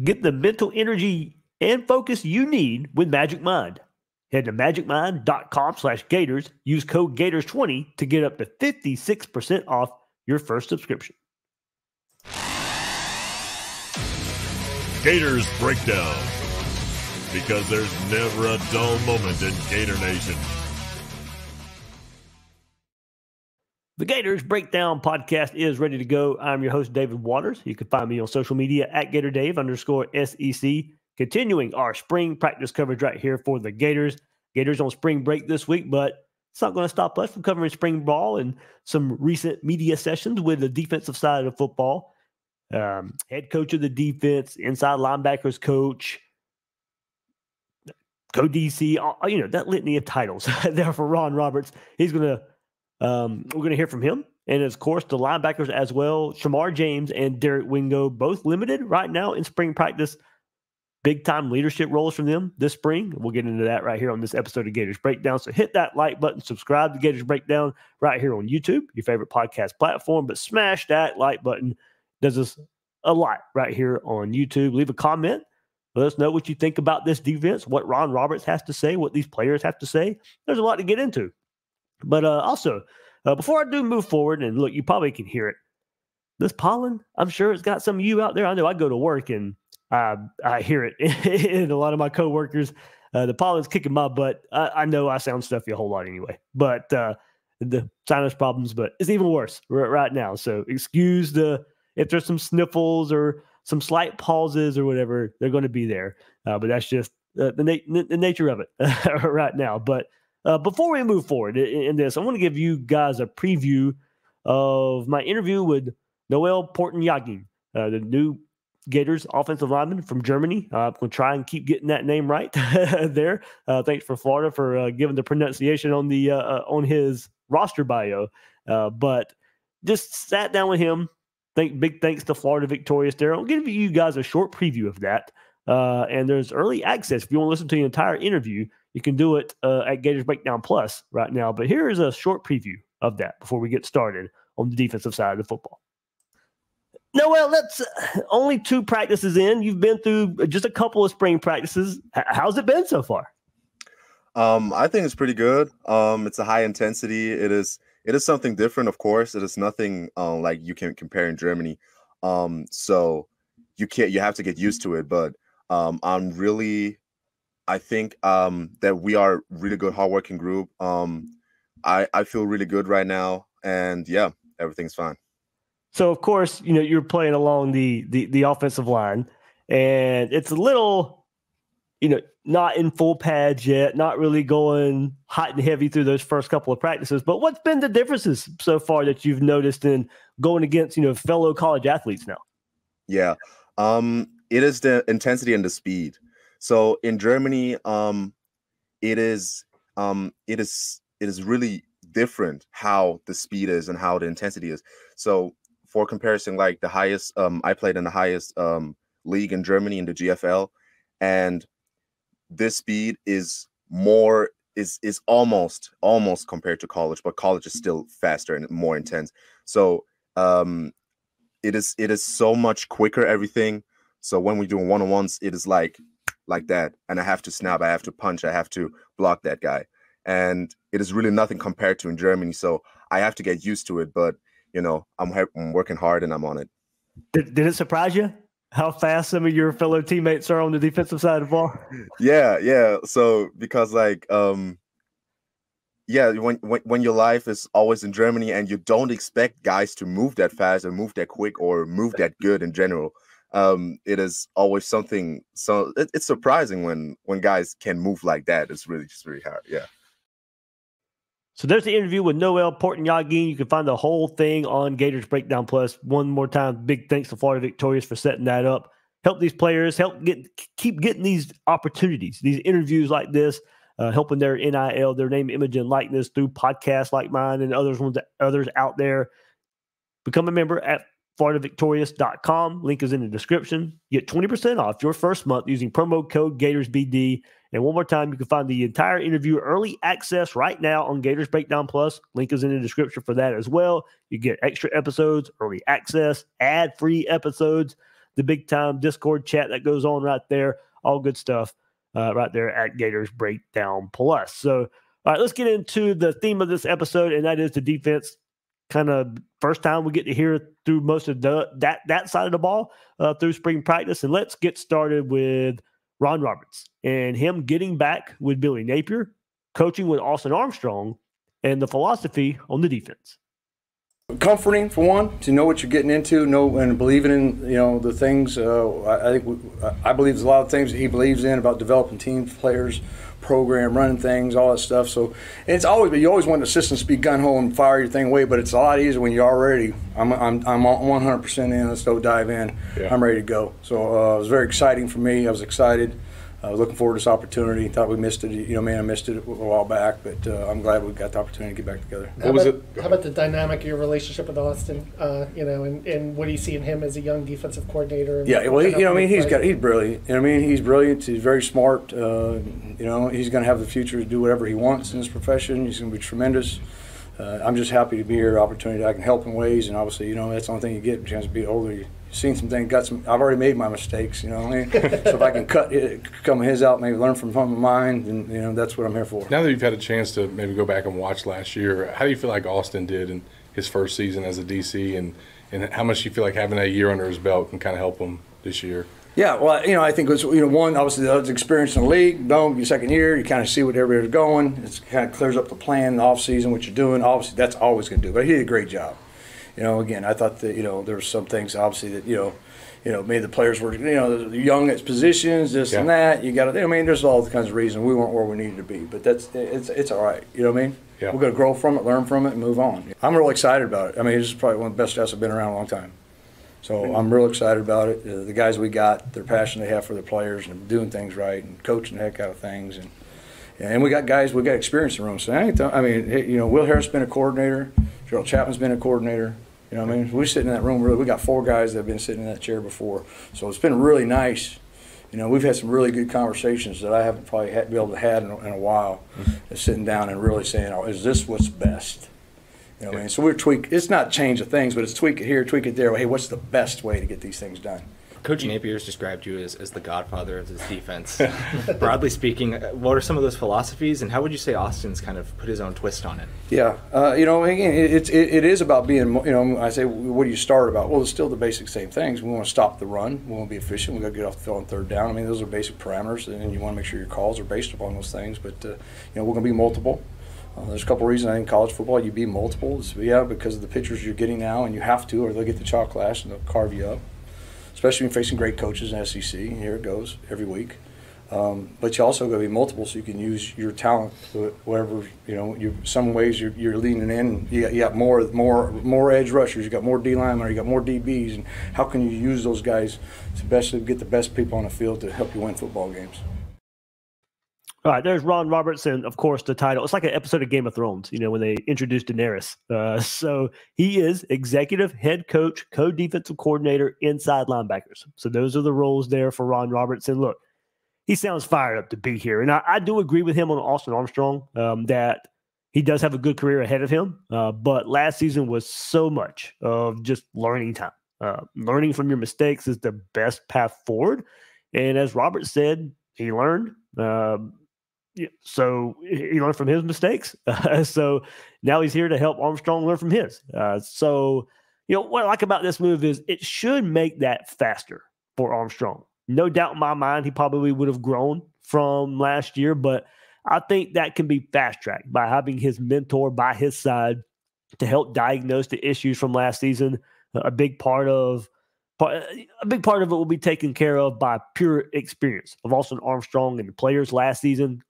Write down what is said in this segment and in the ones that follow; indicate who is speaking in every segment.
Speaker 1: Get the mental energy and focus you need with Magic Mind. Head to magicmind.com/Gators. Use code Gators20 to get up to 56% off your first subscription.
Speaker 2: Gators Breakdown, because there's never a dull moment in Gator Nation.
Speaker 1: The Gators Breakdown podcast is ready to go. I'm your host, David Waters. You can find me on social media at GatorDave_SEC. Continuing our spring practice coverage right here for the Gators. Gators on spring break this week, but it's not going to stop us from covering spring ball and some recent media sessions with the defensive side of football. Head coach of the defense, inside linebackers coach, co-DC, that litany of titles there for Ron Roberts. He's going to we're going to hear from him. And, of course, the linebackers as well. Shemar James and Derek Wingo, both limited right now in spring practice. Big-time leadership roles from them this spring. We'll get into that right here on this episode of Gators Breakdown. So hit that like button, subscribe to Gators Breakdown right here on YouTube, your favorite podcast platform. But smash that like button. Does us a lot right here on YouTube. Leave a comment. Let us know what you think about this defense, what Ron Roberts has to say, what these players have to say. There's a lot to get into. But also, before I do move forward, and look, you probably can hear it. This pollen, I'm sure it's got some of you out there. I know I go to work and I hear it in a lot of my coworkers. The pollen's kicking my butt. I know I sound stuffy a whole lot anyway. But the sinus problems, but it's even worse right now. So excuse if there's some sniffles or some slight pauses or whatever, they're going to be there. But that's just the nature of it right now. But before we move forward in this, I want to give you guys a preview of my interview with Noel Portnyagin, the new Gators offensive lineman from Germany. I'm going to try and keep getting that name right there. Thanks for Florida for giving the pronunciation on the on his roster bio. But just sat down with him. Big thanks to Florida Victorious there. I'll give you guys a short preview of that. And there's early access. If you want to listen to the entire interview, you can do it at Gators Breakdown Plus right now. But here is a short preview of that before we get started on the defensive side of the football. Noel, that's only 2 practices in. You've been through just a couple of spring practices. How's it been so far?
Speaker 3: I think it's pretty good. It's a high intensity. It is something different, of course. It is nothing like you can compare in Germany. So you have to get used to it. But I think that we are a really good, hardworking group. I feel really good right now, and yeah, everything's fine.
Speaker 1: So of course, you're playing along the offensive line, and it's a little, not in full pads yet, not really going hot and heavy through those first couple of practices. But what's been the differences so far that you've noticed in going against, fellow college athletes now?
Speaker 3: Yeah, it is the intensity and the speed. So in Germany, it is really different how the speed is and how the intensity is. So for comparison, like the highest, I played in the highest league in Germany in the GFL, and this speed is almost compared to college, but college is still faster and more intense. So it is so much quicker, everything. So when we do one-on-ones, it is like that, and I have to snap, I have to punch, I have to block that guy, and it is really nothing compared to in Germany. So I have to get used to it, but I'm working hard and I'm on it.
Speaker 1: Did it surprise you how fast some of your fellow teammates are on the defensive side of the ball?
Speaker 3: Yeah. So because when your life is always in Germany and you don't expect guys to move that fast or move that quick or move that good in general, it is always something. So it's surprising when guys can move like that. It's really just really hard. Yeah.
Speaker 1: So there's the interview with Noel Portnyagin. You can find the whole thing on Gators Breakdown Plus. One more time, big thanks to Florida Victorious for setting that up. Help these players, keep getting these opportunities, these interviews like this, helping their NIL, their name, image, and likeness through podcasts like mine and others out there. Become a member at floridavictorious.com. Link is in the description. Get 20% off your first month using promo code GatorsBD. And one more time, you can find the entire interview early access right now on Gators Breakdown Plus. Link is in the description for that as well. You get extra episodes, early access, ad-free episodes. the big time Discord chat that goes on right there. All good stuff right there at Gators Breakdown Plus. So, all right, let's get into the theme of this episode, and that is the defense. Kind of first time we get to hear through most of that side of the ball through spring practice. And let's get started with Ron Roberts and him getting back with Billy Napier, coaching with Austin Armstrong, and the philosophy on the defense.
Speaker 4: Comforting for one, to know what you're getting into, know and believing in the things. I believe there's a lot of things that he believes in about developing teams, players, program, running things, all that stuff. So it's always, but you always want assistants to be gun ho and fire your thing away. But it's a lot easier when you're already. I'm 100% in. Let's go dive in. Yeah. I'm ready to go. So it was very exciting for me. I was excited. Looking forward to this opportunity. Thought we missed it. I missed it a while back, but I'm glad we got the opportunity to get back together.
Speaker 5: How about the dynamic of your relationship with Austin? And what do you see in him as a young defensive coordinator?
Speaker 4: Yeah, well, he's brilliant. He's brilliant. He's very smart. He's going to have the future to do whatever he wants in his profession. He's going to be tremendous. I'm just happy to be here. Opportunity I can help in ways, and obviously, that's the only thing you get. A chance to be older. You've seen some things. I've already made my mistakes. So if I can come his out, maybe learn from some of mine, then that's what I'm here for.
Speaker 6: Now that you've had a chance to maybe go back and watch last year, how do you feel like Austin did in his first season as a DC, and how much do you feel like having that year under his belt can kind of help him this year?
Speaker 4: Yeah, well, I think it was, one, obviously the experience in the league, boom, your second year, you kind of see what everybody's going. It kind of clears up the plan, the offseason, what you're doing. Obviously, that's always going to do. But he did a great job. Again, I thought that, there were some things, obviously, that, maybe the players were, young at positions, this and that. You got to, there's all kinds of reasons we weren't where we needed to be. But it's all right. You know what I mean? Yeah. We're going to grow from it, learn from it, and move on. I'm really excited about it. This is probably one of the best staffs I've been around a long time. So I'm real excited about it. The guys we got, their passion they have for their players and doing things right and coaching the heck out of things. And we got guys, we got experience in the room. So Will Harris has been a coordinator. Gerald Chapman's been a coordinator. We sit in that room, really. We got 4 guys that have been sitting in that chair before. So it's been really nice. We've had some really good conversations that I haven't probably been able to have in a while. Sitting down and really saying, is this what's best? So we're tweaking. It's not change of things, but it's tweak it here, tweak it there. Hey, what's the best way to get these things done?
Speaker 7: Coach Napier has described you as the godfather of this defense. Broadly speaking, what are some of those philosophies, and how would you say Austin's kind of put his own twist on it?
Speaker 4: Yeah, again, it is about being, I say, what do you start about? Well, it's still the basic same things. We want to stop the run. We want to be efficient. We got to get off the field on third down. Those are basic parameters, and you want to make sure your calls are based upon those things. But, we're going to be multiple. There's a couple of reasons I think college football you be multiple. Because of the pitchers you're getting now, and you have to, or they'll get the chalk lash and they'll carve you up. Especially when you're facing great coaches in SEC. Here it goes every week. But you also got to be multiple, so you can use your talent wherever some ways you're leaning in. You got more edge rushers. You got more D linemen. You got more DBs, and how can you use those guys to get the best people on the field to help you win football games?
Speaker 1: All right, there's Ron Roberts, and of course the title. It's like an episode of Game of Thrones, when they introduced Daenerys. So he is executive head coach, co-defensive coordinator, inside linebackers. So those are the roles there for Ron Roberts. And look, he sounds fired up to be here. And I do agree with him on Austin Armstrong that he does have a good career ahead of him. But last season was so much of just learning time. Learning from your mistakes is the best path forward. And as Robert said, he learned. So he learned from his mistakes. So now he's here to help Armstrong learn from his. So what I like about this move is it should make that faster for Armstrong. No doubt in my mind, he probably would have grown from last year, but I think that can be fast-tracked by having his mentor by his side to help diagnose the issues from last season. A big part of it will be taken care of by pure experience of Austin Armstrong and the players last season,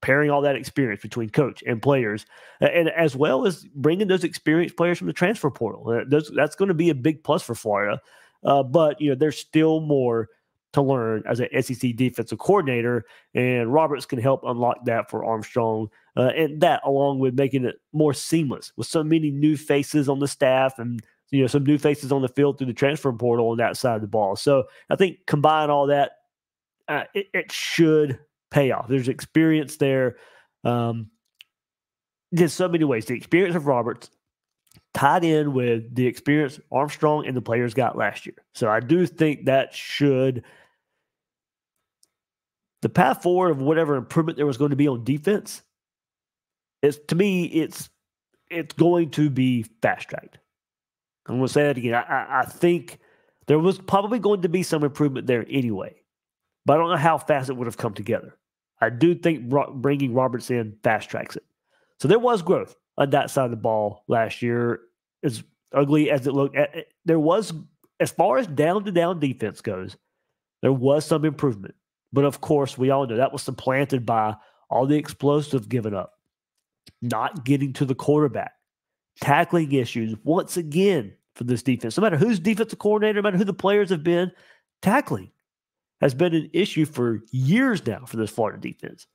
Speaker 1: pairing all that experience between coach and players, and as well as bringing those experienced players from the transfer portal. That's going to be a big plus for Florida. But there's still more to learn as an SEC defensive coordinator, and Roberts can help unlock that for Armstrong, and that along with making it more seamless with so many new faces on the staff and some new faces on the field through the transfer portal on that side of the ball. So I think combine all that, it should pay off. There's experience there. There's so many ways. The experience of Roberts tied in with the experience Armstrong and the players got last year. So I do think that should – the path forward of whatever improvement there was going to be on defense, to me, it's going to be fast-tracked. I'm going to say that again. I think there was probably going to be some improvement there anyway, but I don't know how fast it would have come together. I do think bringing Roberts in fast-tracks it. So there was growth on that side of the ball last year, as ugly as it looked. There was, as far as down-to-down defense goes, there was some improvement. But, of course, we all know that was supplanted by all the explosive given up, not getting to the quarterback, tackling issues once again for this defense. No matter who's defensive coordinator, no matter who the players have been, tackling has been an issue for years now for this Florida defense,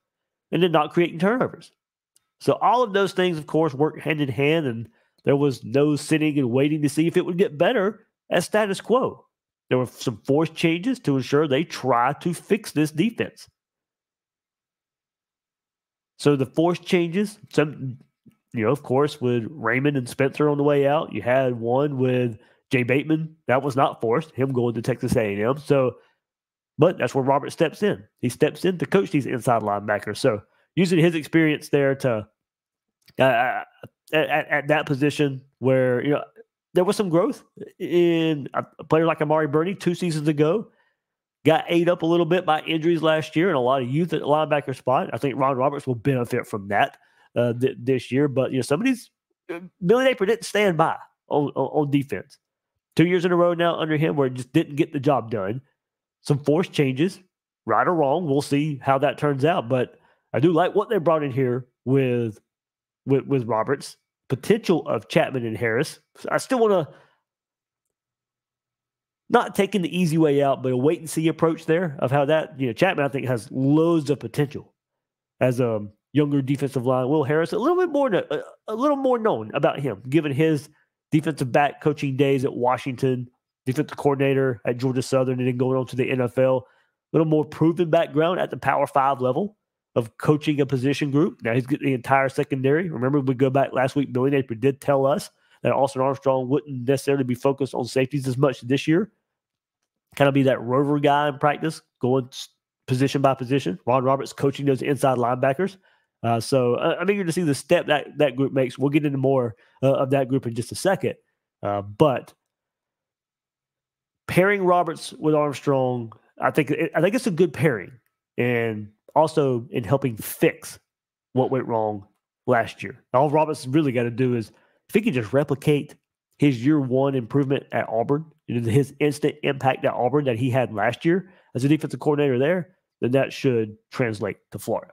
Speaker 1: and then not creating turnovers. So all of those things, of course, work hand in hand, and there was no sitting and waiting to see if it would get better as status quo. There were some forced changes to ensure they try to fix this defense. So the forced changes, of course, with Raymond and Spencer on the way out, you had one with Jay Bateman. That was not forced, him going to Texas A&M. But that's where Robert steps in. He steps in to coach these inside linebackers. So using his experience there to at that position where, there was some growth in a player like Amari Burney 2 seasons ago. Got ate up a little bit by injuries last year and a lot of youth at the linebacker spot. I think Ron Roberts will benefit from that this year. But, some of these – Billy Napier didn't stand by on defense. 2 years in a row now under him where it just didn't get the job done. Some forced changes, right or wrong. We'll see how that turns out. But I do like what they brought in here with Roberts. Potential of Chapman and Harris. I still want to not taking the easy way out, but a wait and see approach there of how that, Chapman, I think, has loads of potential as a younger defensive line. Will Harris, a little more known about him, given his defensive back coaching days at Washington, defensive coordinator at Georgia Southern, and then going on to the NFL. A little more proven background at the Power 5 level of coaching a position group. Now he's getting the entire secondary. Remember, we go back last week, Billy Napier did tell us that Austin Armstrong wouldn't necessarily be focused on safeties as much this year. Kind of be that rover guy in practice, going position by position. Ron Roberts coaching those inside linebackers. So I'm eager to see the step that group makes. We'll get into more of that group in just a second. But pairing Roberts with Armstrong, I think it's a good pairing. And also in helping fix what went wrong last year. All Roberts really got to do is, if he can just replicate his year one improvement at Auburn, his instant impact at Auburn that he had last year as a defensive coordinator there, then that should translate to Florida.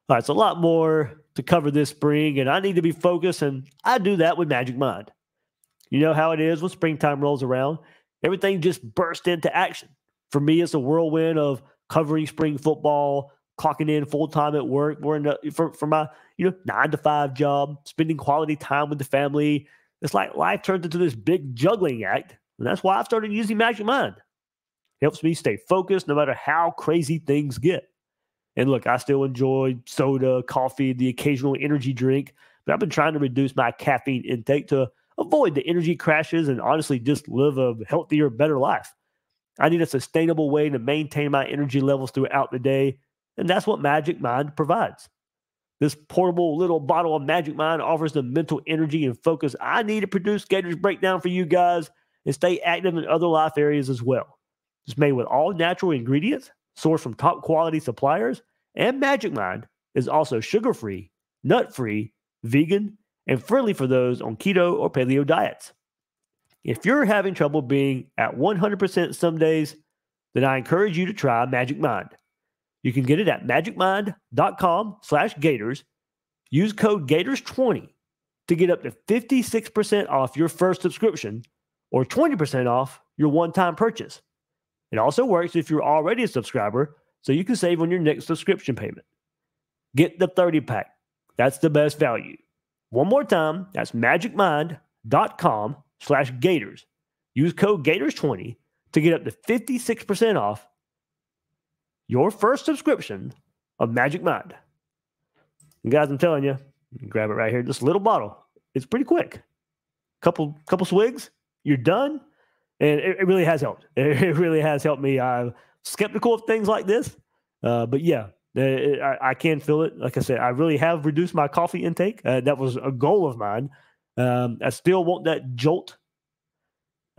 Speaker 1: All right, so a lot more to cover this spring, and I need to be focused, and I do that with Magic Mind. You know how it is when springtime rolls around. Everything just bursts into action. For me, it's a whirlwind of covering spring football, clocking in full-time at work, for my 9-to-5 job, spending quality time with the family. It's like life turns into this big juggling act, and that's why I've started using Magic Mind. It helps me stay focused no matter how crazy things get. And look, I still enjoy soda, coffee, the occasional energy drink, but I've been trying to reduce my caffeine intake to avoid the energy crashes and honestly just live a healthier, better life. I need a sustainable way to maintain my energy levels throughout the day, and that's what Magic Mind provides. This portable little bottle of Magic Mind offers the mental energy and focus I need to produce Gators Breakdown for you guys and stay active in other life areas as well. It's made with all natural ingredients, sourced from top quality suppliers, and Magic Mind is also sugar-free, nut-free, vegan, and friendly for those on keto or paleo diets. If you're having trouble being at 100% some days, then I encourage you to try Magic Mind. You can get it at magicmind.com/Gators. Use code Gators20 to get up to 56% off your first subscription or 20% off your one-time purchase. It also works if you're already a subscriber, so you can save on your next subscription payment. Get the 30-pack. That's the best value. One more time, that's magicmind.com/Gators. Use code Gators20 to get up to 56% off your first subscription of Magic Mind. And guys, I'm telling you, grab it right here, this little bottle. it's pretty quick. Couple swigs, you're done. And it really has helped. It really has helped me. I'm skeptical of things like this. But yeah, I can feel it. Like I said, I really have reduced my coffee intake. That was a goal of mine. I still want that jolt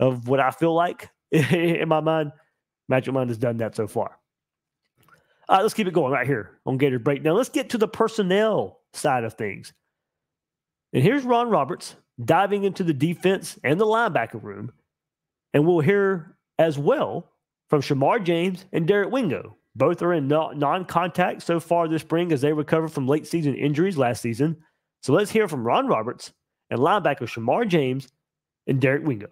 Speaker 1: of what I feel like in my mind. Magic Mind has done that so far. All right, let's keep it going right here on Gators Breakdown. Let's get to the personnel side of things. And here's Ron Roberts diving into the defense and the linebacker room. And we'll hear as well from Shemar James and Derek Wingo. Both are in non-contact so far this spring as they recover from late season injuries last season. So let's hear from Ron Roberts and linebacker Shemar James and Derek Wingo.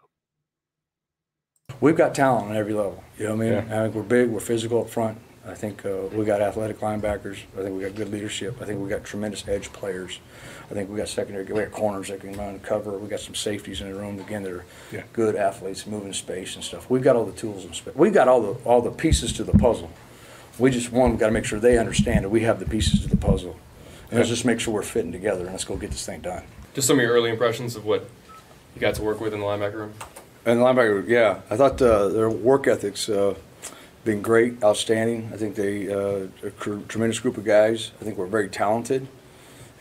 Speaker 4: We've got talent on every level. You know what I mean?
Speaker 6: Yeah.
Speaker 4: I think we're big, we're physical up front. I think we got athletic linebackers. I think we got good leadership. I think we got tremendous edge players. I think we got secondary. We got corners that can run and cover. We got some safeties in the room again that are good athletes, moving space and stuff. We've got all the tools and space. We've got all the pieces to the puzzle. We just got to make sure they understand that we have the pieces to the puzzle, and let's just make sure we're fitting together and let's go get this thing done.
Speaker 8: Just some of your early impressions of what you got to work with in the linebacker room.
Speaker 4: And the linebacker, yeah, I thought their work ethics been great, outstanding. I think they a tremendous group of guys. I think we're very talented,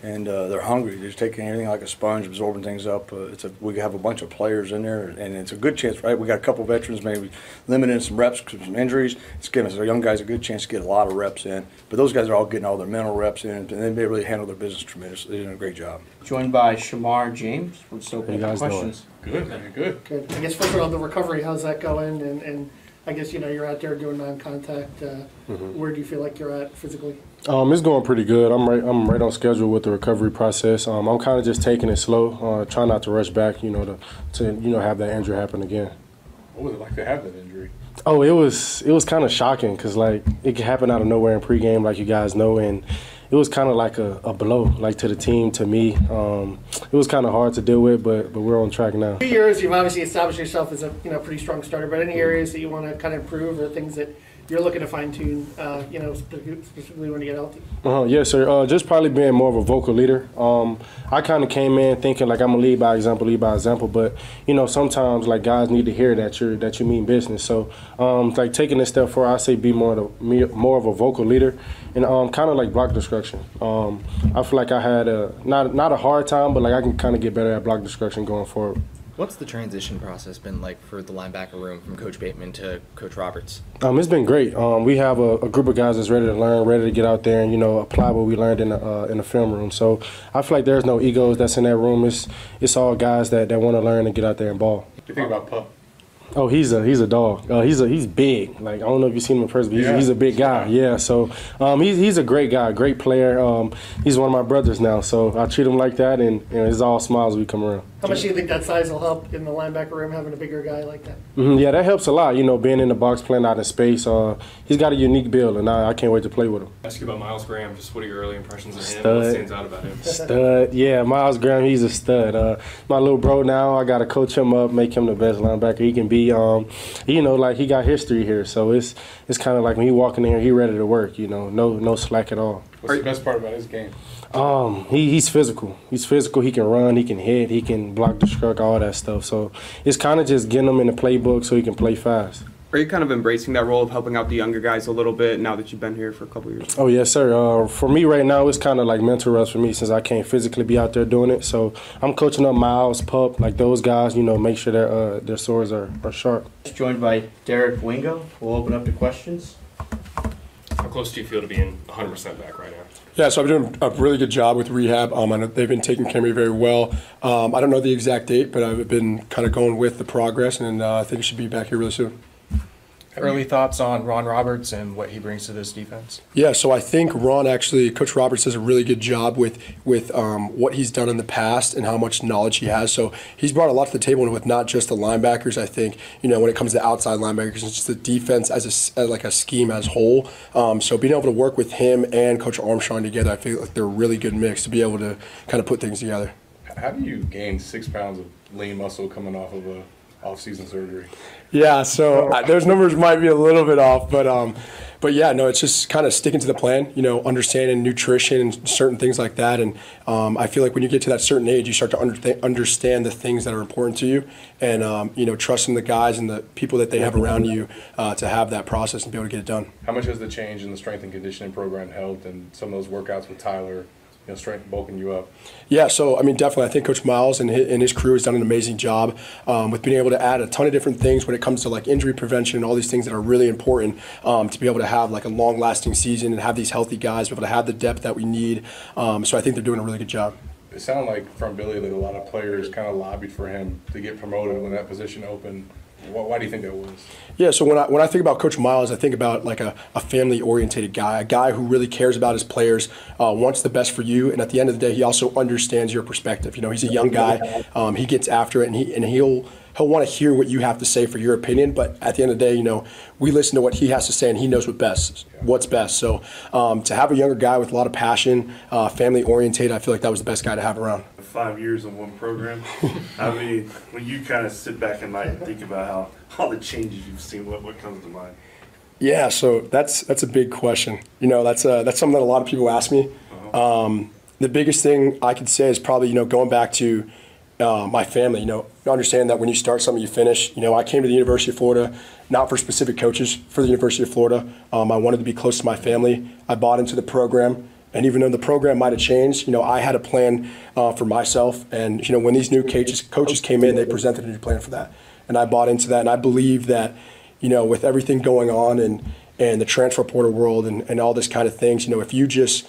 Speaker 4: and they're hungry. They're just taking everything like a sponge, absorbing things up. We have a bunch of players in there, and it's a good chance, right? We got a couple veterans, maybe limiting some reps because of some injuries. It's giving us our young guys a good chance to get a lot of reps in. But those guys are all getting all their mental reps in, and they really handle their business tremendously. They're doing a great job.
Speaker 9: Joined by Shemar James. We'll just open up questions.
Speaker 6: Good, man. Good.
Speaker 5: Good. I guess first of all, the recovery, how's that going? And I guess, you're out there doing non-contact. Where do you feel like you're at physically?
Speaker 10: It's going pretty good. I'm right on schedule with the recovery process. I'm kind of just taking it slow, trying not to rush back, to have that injury happen again.
Speaker 6: What was it like to have that injury?
Speaker 10: Oh, it was kind of shocking because it could happen out of nowhere in pregame, like you guys know, and it was kind of like a blow, to the team, to me. It was kind of hard to deal with, but we're on track now.
Speaker 5: 2 years, you've obviously established yourself as a pretty strong starter. But any areas that you want to kind of improve, or things that you're looking to fine tune, specifically when you get healthy?
Speaker 10: Yes, sir. Just probably being more of a vocal leader. I kind of came in thinking I'm gonna lead by example. But sometimes guys need to hear that you mean business. So taking this step forward, I say be more of a vocal leader, and kind of like block destruction. I feel like I had not a hard time, but I can kind of get better at block destruction going forward.
Speaker 7: What's the transition process been like for the linebacker room from Coach Bateman to Coach Roberts?
Speaker 10: It's been great. We have a group of guys that's ready to learn, ready to get out there and apply what we learned in the film room. So I feel like there's no egos that's in that room. It's all guys that want to learn and get out there and ball.
Speaker 6: What do you think about Pup?
Speaker 10: Oh, he's a dog. He's big. I don't know if you've seen him in person, but he's a big guy. Yeah. So he's a great guy, great player. He's one of my brothers now, so I treat him like that, and it's all smiles when we come around.
Speaker 5: How much do you think that size will help in the linebacker room, having a bigger guy like that?
Speaker 10: Yeah, that helps a lot. Being in the box, playing out in space. He's got a unique build, and I can't wait to play with him.
Speaker 8: Ask you about Miles Graham. Just what are your early impressions of him?
Speaker 10: Stud.
Speaker 8: What stands out about him?
Speaker 10: Stud. Yeah, Miles Graham, he's a stud. My little bro now, I got to coach him up, make him the best linebacker he can be. He got history here, so it's kind of like when he walk in here, he ready to work. No slack at all.
Speaker 6: What's the best part about his game?
Speaker 10: He's physical. He's physical. He can run. He can hit. He can block, destruct, all that stuff. So it's kind of just getting him in the playbook so he can play fast.
Speaker 9: Are you kind of embracing that role of helping out the younger guys a little bit now that you've been here for a couple of years?
Speaker 10: Oh, yes, sir. For me right now, it's kind of like mental rest for me since I can't physically be out there doing it. So I'm coaching up Miles, Pup, those guys, make sure their swords are sharp.
Speaker 9: Joined by Derek Wingo. We'll open up to questions.
Speaker 8: How close do you feel to being 100% back right now?
Speaker 11: Yeah, so I've been doing a really good job with rehab. They've been taking care of me very well. I don't know the exact date, but I've been kind of going with the progress, and I think I should be back here really soon.
Speaker 12: Early thoughts on Ron Roberts and what he brings to this defense?
Speaker 11: Yeah, so I think Coach Roberts does a really good job with what he's done in the past and how much knowledge he has. So he's brought a lot to the table with not just the linebackers. I think when it comes to outside linebackers, it's just the defense as a scheme as whole. So being able to work with him and Coach Armstrong together, I feel like they're a really good mix to be able to kind of put things together.
Speaker 6: How do you gain 6 pounds of lean muscle coming off of a off-season surgery?
Speaker 11: Yeah, so those numbers might be a little bit off, but But yeah, no, it's just kind of sticking to the plan, understanding nutrition and certain things like that. And I feel like when you get to that certain age, you start to understand the things that are important to you and, trusting the guys and the people that they have around you to have that process and be able to get it done.
Speaker 6: How much has the change in the strength and conditioning program helped and some of those workouts with Tyler, strength bulking you up?
Speaker 11: Yeah, so definitely, I think Coach Miles and his crew has done an amazing job with being able to add a ton of different things when it comes to like injury prevention and all these things that are really important to be able to have like a long-lasting season and have these healthy guys, be able to have the depth that we need. So I think they're doing a really good job.
Speaker 6: It sounded like from Billy that a lot of players kind of lobbied for him to get promoted when that position opened. Why do you think that was?
Speaker 11: Yeah, so when I think about Coach Miles, I think about like a family-oriented guy, a guy who really cares about his players, wants the best for you, and at the end of the day, he also understands your perspective. He's a young guy, he gets after it, and he'll want to hear what you have to say for your opinion. But at the end of the day, we listen to what he has to say, and he knows what's best. So to have a younger guy with a lot of passion, family-oriented, I feel like that was the best guy to have around.
Speaker 13: 5 years in one program. I mean, when you kind of sit back at night and think about how all the changes you've seen, what comes to mind?
Speaker 11: Yeah, so that's a big question. That's something that a lot of people ask me. The biggest thing I could say is probably going back to my family. Understand that when you start something, you finish. I came to the University of Florida not for specific coaches, for the University of Florida. I wanted to be close to my family. I bought into the program. And even though the program might have changed, I had a plan for myself. And, when these new coaches came in, they presented a new plan for that. And I bought into that. And I believe that, with everything going on and the transfer portal world and all this kind of things, if you just,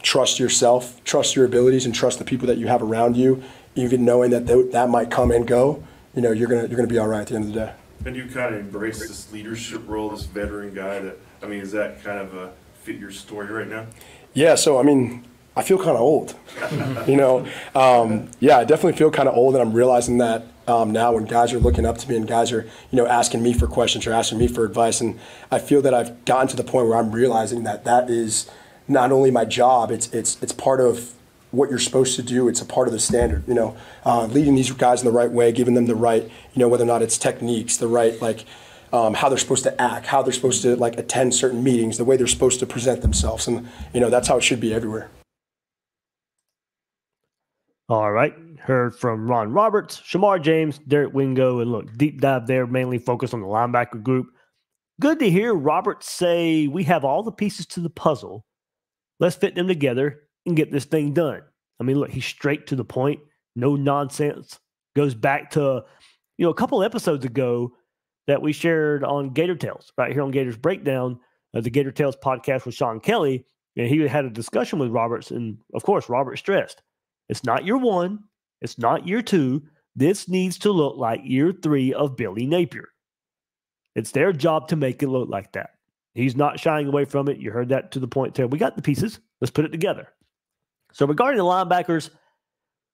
Speaker 11: trust yourself, trust your abilities, and trust the people that you have around you, even knowing that that might come and go, you're gonna be all right at the end of the day.
Speaker 13: And you kind of embrace this leadership role, this veteran guy. Is that kind of fit your story right now?
Speaker 11: Yeah, so I feel kind of old. Yeah, I definitely feel kind of old, and I'm realizing that now when guys are looking up to me and guys are asking me for questions or asking me for advice, and I feel that I've gotten to the point where I'm realizing that is not only my job, it's part of what you're supposed to do. It's a part of the standard, leading these guys in the right way, giving them the right, whether or not it's techniques, the right how they're supposed to act, how they're supposed to attend certain meetings, the way they're supposed to present themselves. And, that's how it should be everywhere.
Speaker 1: All right. Heard from Ron Roberts, Shemar James, Derek Wingo, and look, deep dive there, mainly focused on the linebacker group. Good to hear Roberts say we have all the pieces to the puzzle. Let's fit them together and get this thing done. Look, he's straight to the point, no nonsense. Goes back to, a couple episodes ago that we shared on Gator Tales, right here on Gators Breakdown, the Gator Tales podcast with Sean Kelly, and he had a discussion with Roberts, and of course, Robert stressed, it's not year one, it's not year two, this needs to look like year 3 of Billy Napier. It's their job to make it look like that. He's not shying away from it. You heard that to the point there. We got the pieces. Let's put it together. So regarding the linebackers,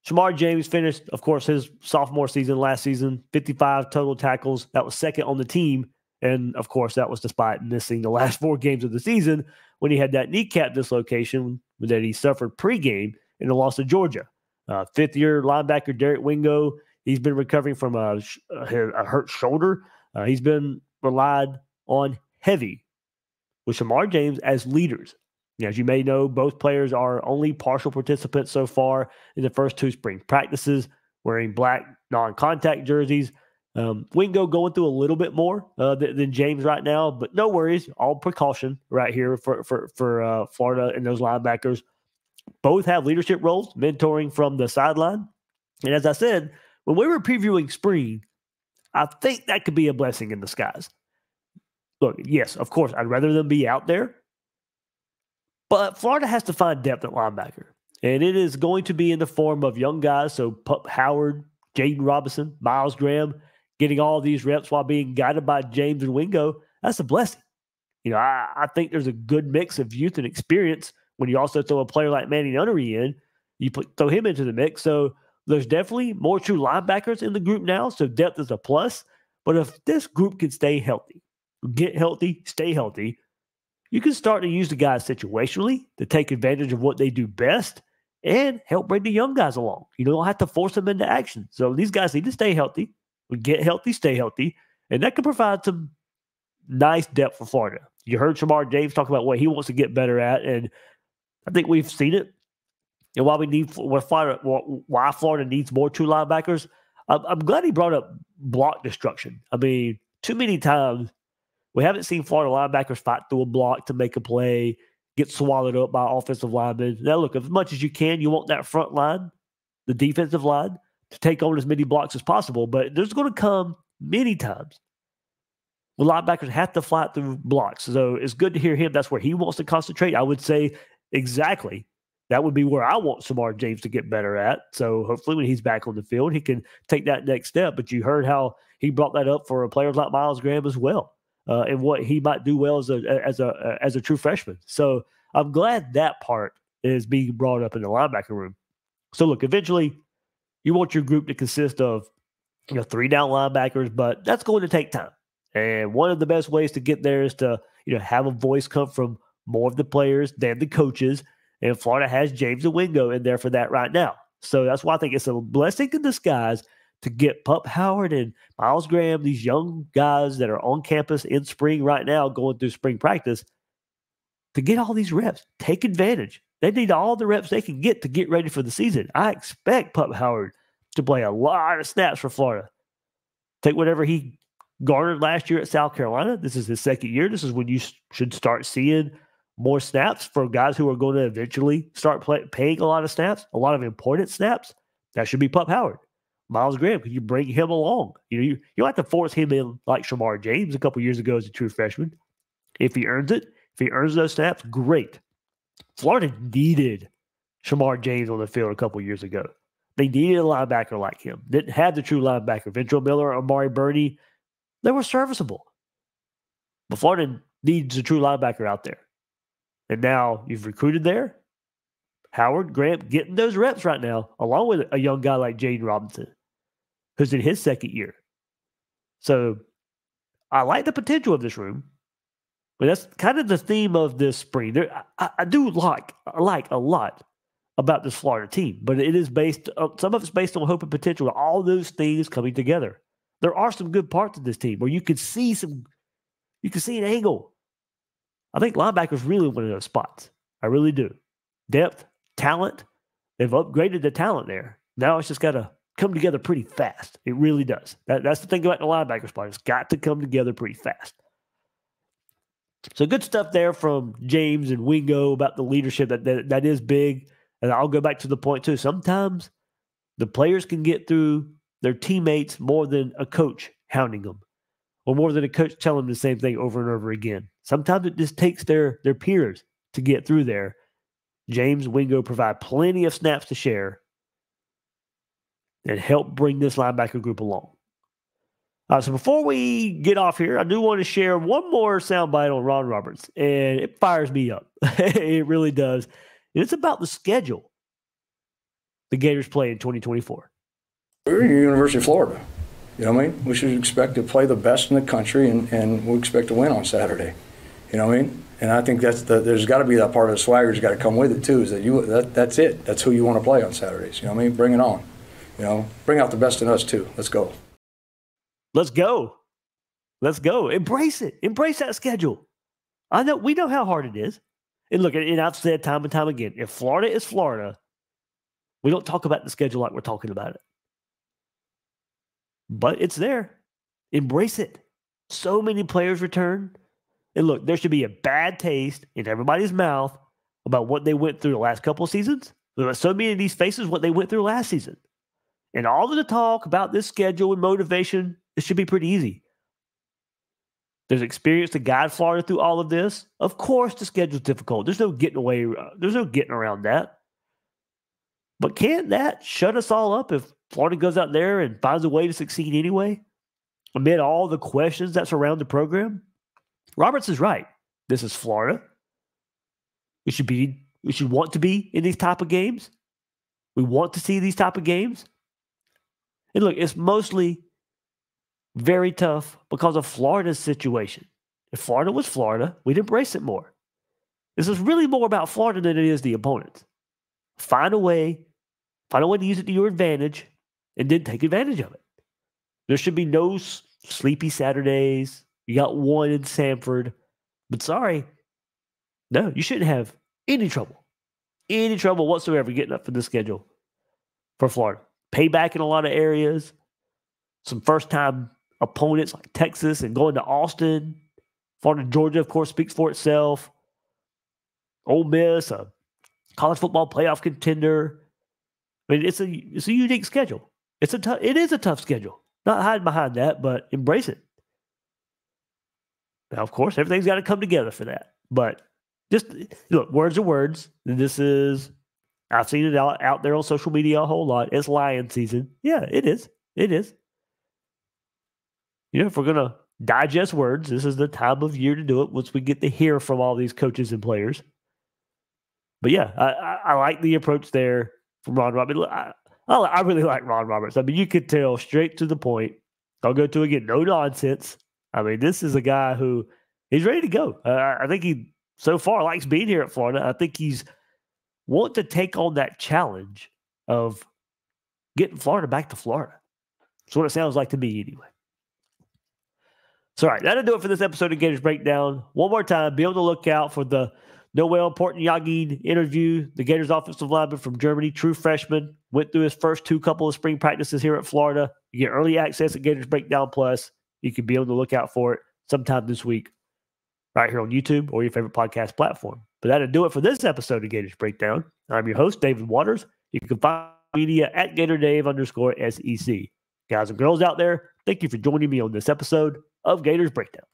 Speaker 1: Shemar James finished, of course, his sophomore season last season, 55 total tackles. That was second on the team. And, of course, that was despite missing the last 4 games of the season when he had that kneecap dislocation that he suffered pregame in the loss to Georgia. Fifth-year linebacker Derek Wingo, he's been recovering from a hurt shoulder. He's been relied on heavy with Shemar James as leaders. As you may know, both players are only partial participants so far in the first 2 spring practices, wearing black non-contact jerseys. Wingo going through a little bit more than James right now, but no worries. All precaution right here for Florida and those linebackers. Both have leadership roles, mentoring from the sideline. And as I said, when we were previewing spring, I think that could be a blessing in disguise. Look, yes, of course, I'd rather them be out there. But Florida has to find depth at linebacker. And it is going to be in the form of young guys. So Pup Howard, Jaden Robinson, Miles Graham, getting all these reps while being guided by James and Wingo. That's a blessing. I think there's a good mix of youth and experience when you also throw a player like Manny Nunnery in. You throw him into the mix. So there's definitely more true linebackers in the group now. So depth is a plus. But if this group can stay healthy, get healthy, stay healthy, you can start to use the guys situationally to take advantage of what they do best and help bring the young guys along. You don't have to force them into action. So these guys need to stay healthy, get healthy, stay healthy, and that can provide some nice depth for Florida. You heard Shemar James talk about what he wants to get better at, and I think we've seen it. And why Florida needs more true linebackers, I'm glad he brought up block destruction. I mean, too many times we haven't seen Florida linebackers fight through a block to make a play, get swallowed up by offensive linemen. Now, look, as much as you can, you want that front line, the defensive line, to take on as many blocks as possible. But there's going to come many times when linebackers have to fight through blocks. So it's good to hear him. That's where he wants to concentrate. I would say exactly that would be where I want Shemar James to get better at. So hopefully when he's back on the field, he can take that next step. But you heard how he brought that up for players like Myles Graham as well, and what he might do well as a true freshman. So I'm glad that part is being brought up in the linebacker room. So look, eventually you want your group to consist of 3 down linebackers, but that's going to take time. And one of the best ways to get there is to have a voice come from more of the players than the coaches. And Florida has James and Wingo in there for that right now. So that's why I think it's a blessing in disguise to get Pup Howard and Myles Graham, these young guys that are on campus in spring right now, going through spring practice, to get all these reps. Take advantage. They need all the reps they can get to get ready for the season. I expect Pup Howard to play a lot of snaps for Florida. Take whatever he garnered last year at South Carolina. This is his second year. This is when you should start seeing more snaps for guys who are going to eventually start paying a lot of snaps, a lot of important snaps. That should be Pup Howard. Myles Graham, can you bring him along? You don't have to force him in like Shemar James a couple years ago as a true freshman. If he earns it, if he earns those snaps, great. Florida needed Shemar James on the field a couple years ago. They needed a linebacker like him. Didn't have the true linebacker. Ventrell Miller, Amari Burney, they were serviceable. But Florida needs a true linebacker out there. And now you've recruited there. Howard, Graham, getting those reps right now, along with a young guy like Jaden Robinson, who's in his second year. So I like the potential of this room. But that's kind of the theme of this spring. I do like a lot about this Florida team, but it is some of it's based on hope and potential. All those things coming together. There are some good parts of this team where you can see an angle. I think linebackers really one of those spots. I really do. Depth, talent. They've upgraded the talent there. Now it's just got to come together pretty fast. It really does. That's the thing about the linebacker spot. It's got to come together pretty fast. So good stuff there from James and Wingo about the leadership. That is big. And I'll go back to the point too. Sometimes the players can get through their teammates more than a coach hounding them, or more than a coach telling them the same thing over and over again. Sometimes it just takes their peers to get through there. James and Wingo provide plenty of snaps to share and help bring this linebacker group along. So before we get off here, I do want to share one more soundbite on Ron Roberts, and it fires me up. It really does. And it's about the schedule the Gators play in 2024.
Speaker 4: We're at the University of Florida. You know what I mean? We should expect to play the best in the country, and we expect to win on Saturday. You know what I mean? And I think there's got to be that part of the swagger that's got to come with it too. Is that's it? That's who you want to play on Saturdays. You know what I mean? Bring it on. Bring out the best in us too. Let's go.
Speaker 1: Let's go. Let's go. Embrace it. Embrace that schedule. We know how hard it is. And look, and I've said time and time again, if Florida is Florida, we don't talk about the schedule like we're talking about it. But it's there. Embrace it. So many players return. And look, there should be a bad taste in everybody's mouth about what they went through the last couple of seasons. There are so many of these faces, what they went through last season. And all of the talk about this schedule and motivation, it should be pretty easy. There's experience to guide Florida through all of this. Of course, the schedule's difficult. There's no getting away. There's no getting around that. But can't that shut us all up if Florida goes out there and finds a way to succeed anyway? Amid all the questions that surround the program? Roberts is right. This is Florida. We should want to be in these type of games. We want to see these type of games. And look, it's mostly very tough because of Florida's situation. If Florida was Florida, we'd embrace it more. This is really more about Florida than it is the opponents. Find a way to use it to your advantage, and then take advantage of it. There should be no sleepy Saturdays. You got one in Sanford. But sorry, no, you shouldn't have any trouble whatsoever getting up for the schedule for Florida. Payback in a lot of areas. Some first-time opponents like Texas and going to Austin. Florida, Georgia, of course, speaks for itself. Ole Miss, a college football playoff contender. I mean, it's a unique schedule. It is a tough schedule. Not hiding behind that, but embrace it. Now, of course, everything's got to come together for that. But just look, words are words. And I've seen it out there on social media a whole lot. It's lion season. Yeah, it is. It is. If we're going to digest words, this is the time of year to do it once we get to hear from all these coaches and players. But yeah, I like the approach there from Ron Roberts. I really like Ron Roberts. I mean, you could tell straight to the point. I'll go to again, no nonsense. I mean, this is a guy who he's ready to go. I think he so far likes being here at Florida. I think he's want to take on that challenge of getting Florida back to Florida. That's what it sounds like to me anyway. So, all right, that'll do it for this episode of Gators Breakdown. One more time, be on the lookout for the Noel Portnyagin interview. The Gators offensive lineman from Germany, true freshman, went through his first couple of spring practices here at Florida. You get early access at Gators Breakdown Plus. You can be on the lookout for it sometime this week right here on YouTube or your favorite podcast platform. But that'll do it for this episode of Gators Breakdown. I'm your host, David Waters. You can find media at GatorDave_SEC. Guys and girls out there, thank you for joining me on this episode of Gators Breakdown.